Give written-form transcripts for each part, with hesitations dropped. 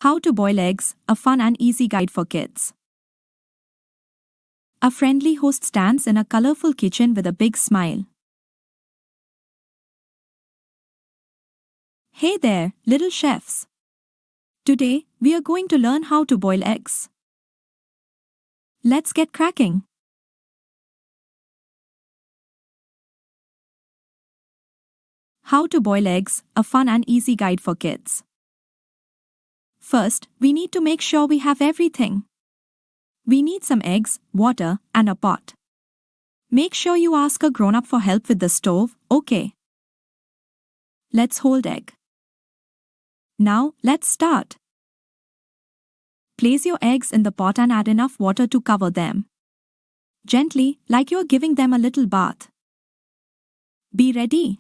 How to boil eggs, a fun and easy guide for kids. A friendly host stands in a colorful kitchen with a big smile. Hey there, little chefs. Today, we are going to learn how to boil eggs. Let's get cracking. How to boil eggs, a fun and easy guide for kids. First, we need to make sure we have everything. We need some eggs, water, and a pot. Make sure you ask a grown-up for help with the stove, okay? Let's hold egg. Now, let's start. Place your eggs in the pot and add enough water to cover them. Gently, like you're giving them a little bath. Be ready.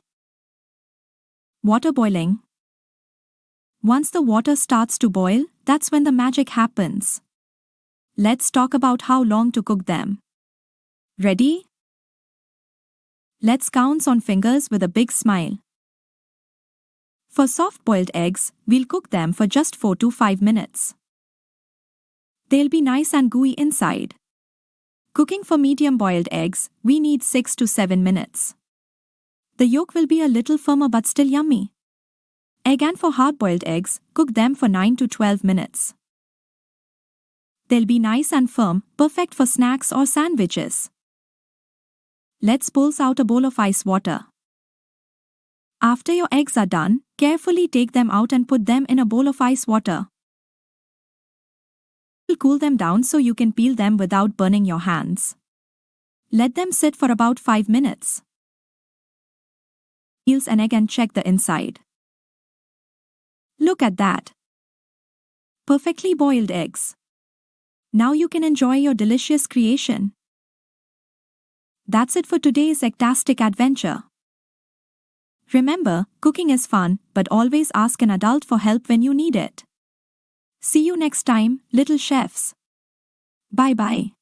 Water boiling. Once the water starts to boil, that's when the magic happens. Let's talk about how long to cook them. Ready? Let's count on fingers with a big smile. For soft-boiled eggs, we'll cook them for just 4 to 5 minutes. They'll be nice and gooey inside. Cooking for medium-boiled eggs, we need 6 to 7 minutes. The yolk will be a little firmer but still yummy. And for hard-boiled eggs, cook them for 9 to 12 minutes. They'll be nice and firm, perfect for snacks or sandwiches. Let's pull out a bowl of ice water. After your eggs are done, carefully take them out and put them in a bowl of ice water. Cool them down so you can peel them without burning your hands. Let them sit for about 5 minutes. Peel an egg and check the inside. Look at that. Perfectly boiled eggs. Now you can enjoy your delicious creation. That's it for today's egg-tastic adventure. Remember, cooking is fun, but always ask an adult for help when you need it. See you next time, little chefs. Bye-bye.